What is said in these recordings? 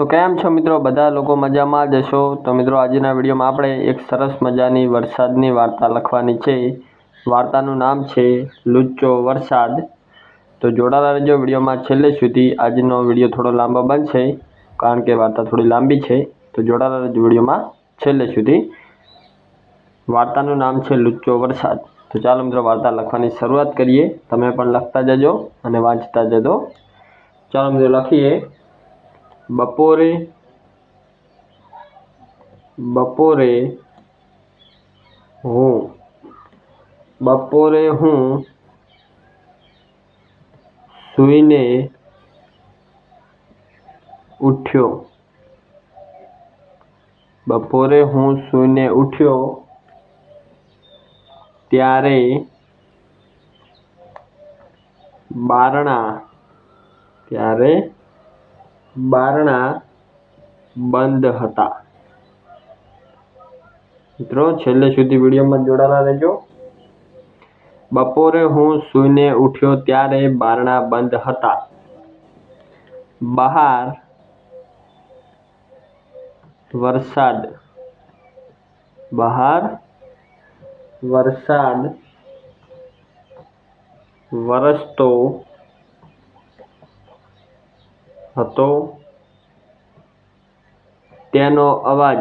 તો કેમ છો મિત્રો? બધા લોકો મજામાં જ હશો। તો મિત્રો આજના વિડીયોમાં આપણે એક સરસ મજાની વરસાદની વાર્તા લખવાની છે। વાર્તાનું નામ છે લુચ્ચો વરસાદ। તો જોડાયેલા રહેજો વિડીયોમાં છેલ્લે સુધી। આજનો વિડીયો થોડો લાંબો બનશે કારણ કે વાર્તા થોડી લાંબી છે। તો જોડાયેલા રહેજો વિડીયોમાં છેલ્લે સુધી। વાર્તાનું નામ છે લુચ્ચો વરસાદ। તો ચાલો મિત્રો વાર્તા લખવાની શરૂઆત કરીએ। તમે પણ લખતા જજો અને વાંચતા જજો। ચાલો મિત્રો લખીએ। બપોરે હું સૂઈને ઉઠ્યો ત્યારે બારણા બંધ હતા। મિત્રો છેલ્લે સુધી વિડીયોમાં જોડાયેલા રહેજો। બપોરે હું સૂઈને ઉઠ્યો ત્યારે બારણા બંધ હતા। બહાર વરસાદ વરસતો હતો। તેનો અવાજ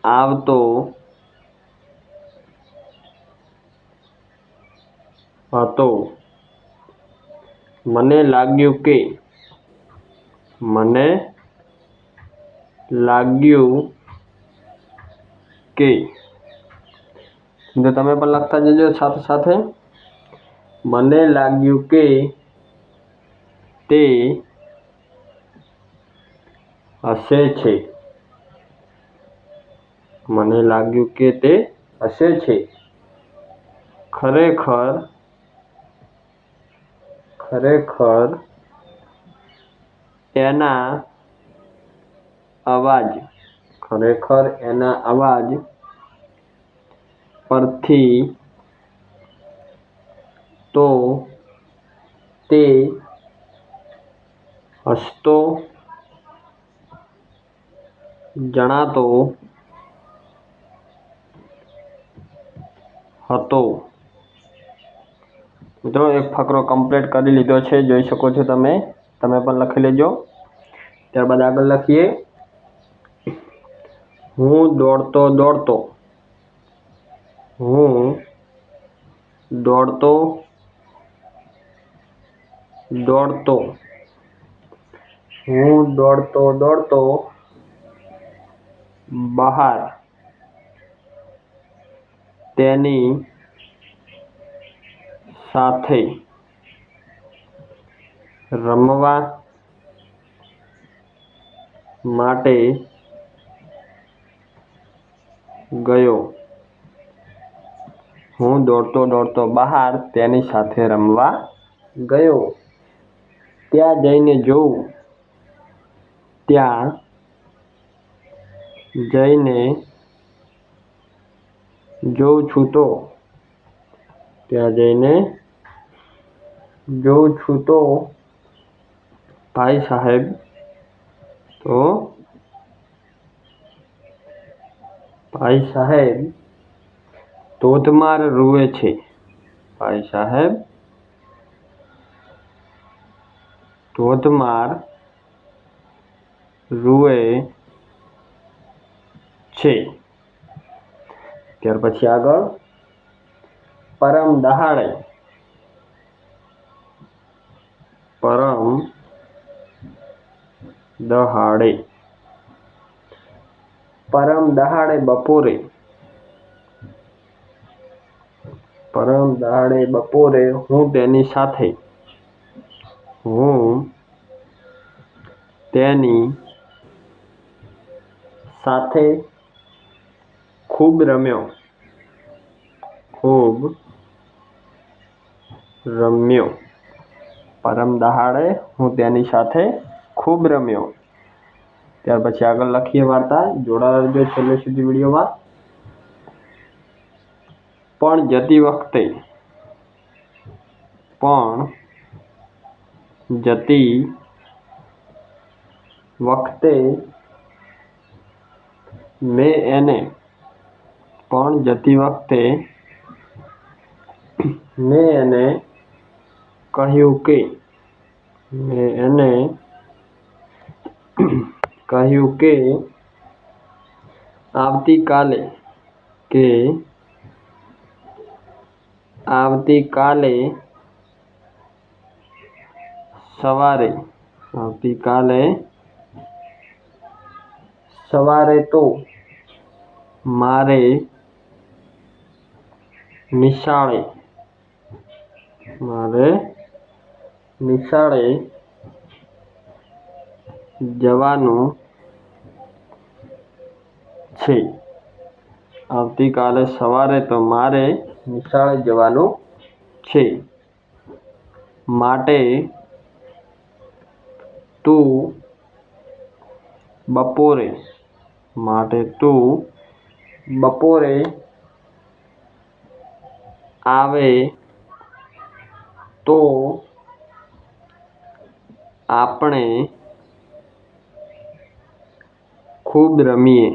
આવતો હતો। મને લાગ્યું કે તો તમે પણ લખતા જજો સાથે સાથે। મને લાગ્યું કે તે હસે છે। ખરેખર એના અવાજ પરથી તો તે હસતો જણાતો હતો। મિત્રો એક ફકરો કમ્પ્લીટ કરી લીધો છે, જોઈ શકો છો તમે પણ લખી લેજો। ત્યારબાદ આગળ લખીએ। હું દોડતો બહાર તેની સાથે રમવા માટે ગયો। હું દોડતો બહાર તેની સાથે રમવા ગયો। ત્યાં જઈને જોઉં છું તો ભાઈ સાહેબ ધોધમાર રૂએ છે। ત્યાર પછી આગળ પરમ દહાડે બપોરે હું તેની સાથે ખૂબ રમ્યો। પરમ દહાડે હું તેની સાથે ખૂબ રમ્યો। ત્યાર પછી આગળ લખીએ વાર્તા। જોડાયેલા રહેજો છેલ્લે સુધી વિડીયોમાં। પણ જતી વખતે પણ જતી વખતે મેં એને કહ્યું કે આવતીકાલે સવારે તો મારે નિશાળે જવાનું છે. આવતીકાલે સવારે તો મારે નિશાળે જવાનું છે. માટે તું બપોરે આવે તો આપણે ખૂબ રમીએ.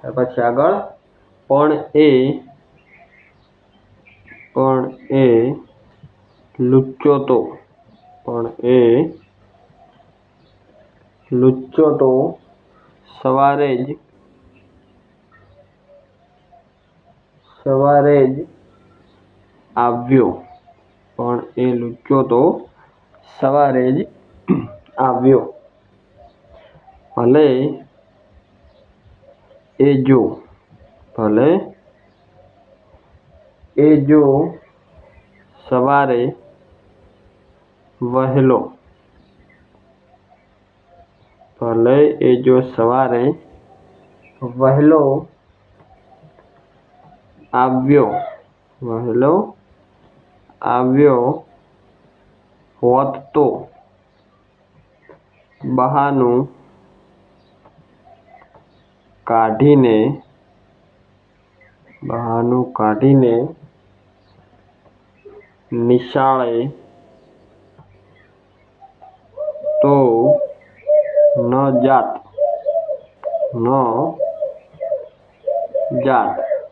પછી આગળ પણ એ લુચ્ચો તો સવારે જ આવ્યો. ભલે એ જો સવારે વહેલો આવ્યો હોત તો બહાનું કાઢીને નિશાળે તો ન જાત.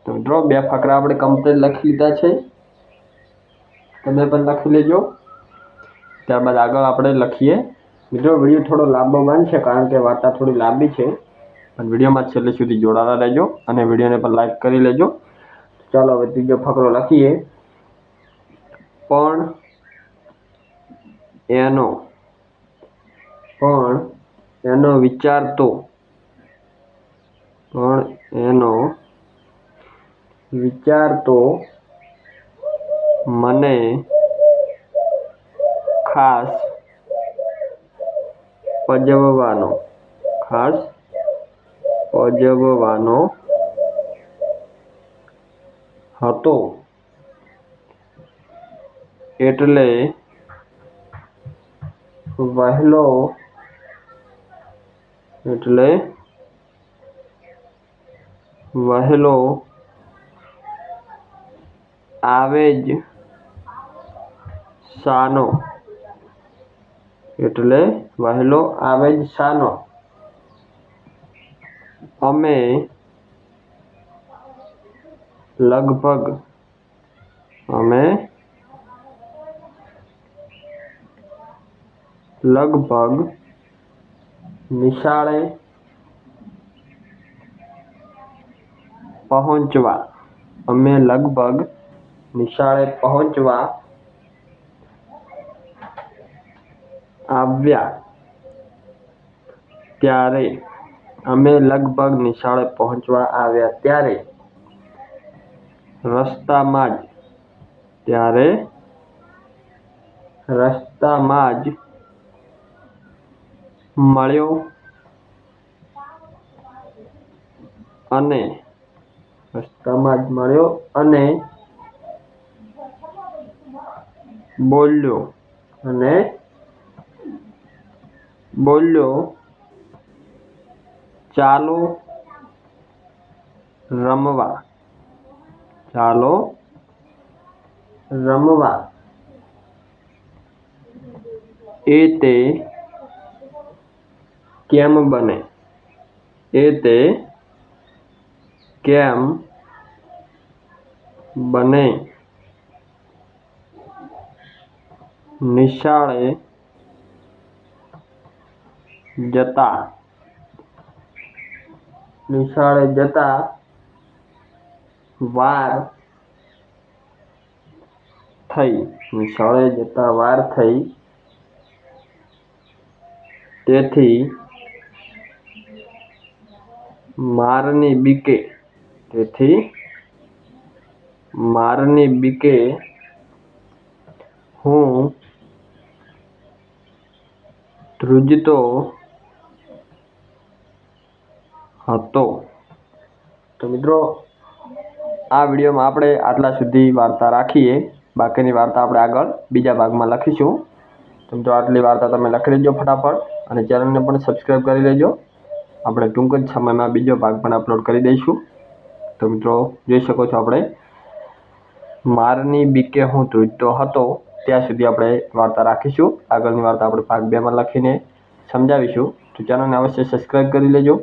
તો મિત્રો 2 ફકરા આપણે કમ્પ્લીટ લખી લીધા છે. તમે પણ લખી લેજો. ત્યારબાદ આગળ આપણે લખીએ. મિત્રો વિડીયો થોડો લાંબો બનશે કારણ કે વાર્તા થોડી લાંબી છે, પણ વિડીયોમાં છેલ્લે સુધી જોડાતા રહેજો અને વિડીયોને પણ લાઈક કરી લેજો. ચાલો હવે ત્રીજો ફકરો લખીએ. પણ એનો વિચાર તો મને ખાસ પજવવાનો હતો. એટલે વહેલો આવે જ શાનો. અમે લગભગ નિશાળે પહોંચવા આવ્યા ત્યારે રસ્તામાં જ મળ્યો અને બોલ્યો ચાલો રમવા, ચાલો રમવા. એ તે કેમ બને, એ તે કેમ બને. નિશાળે જતા, નિશાળે જતા વાર થઈ, નિશાળે જતા વાર થઈ. તેથી મારની બીકે, તેથી મારની બીકે હું ધ્રુજતો હતો. તો મિત્રો આ વિડીયોમાં આપણે આટલા સુધી વાર્તા રાખીએ. બાકીની વાર્તા આપણે આગળ બીજા ભાગમાં લખીશું. તો મિત્રો આટલી વાર્તા તમે લખી લેજો ફટાફટ અને ચેનલને પણ સબસ્ક્રાઈબ કરી લેજો. આપણે ટૂંક જ સમયમાં બીજો ભાગ પણ અપલોડ કરી દઈશું. તો મિત્રો જોઈ શકો છો આપણે મારની બીકે હું ધ્રુજતો હતો ત્યાં સુધી આપણે વાર્તા રાખીશું. આગળની વાર્તા આપણે ભાગ 2માં લખીને સમજાવીશું. તો ચેનલને અવશ્ય સબસ્ક્રાઈબ કરી લેજો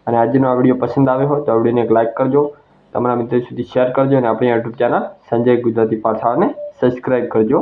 અને આજનો આ વિડીયો પસંદ આવ્યો હોય તો આ વિડીયોને એક લાઇક કરજો, તમારા મિત્રો સુધી શેર કરજો અને આપણી યુટ્યુબ ચેનલ સંજય ગુજરાતી પાઠશાળાને સબસ્ક્રાઈબ કરજો.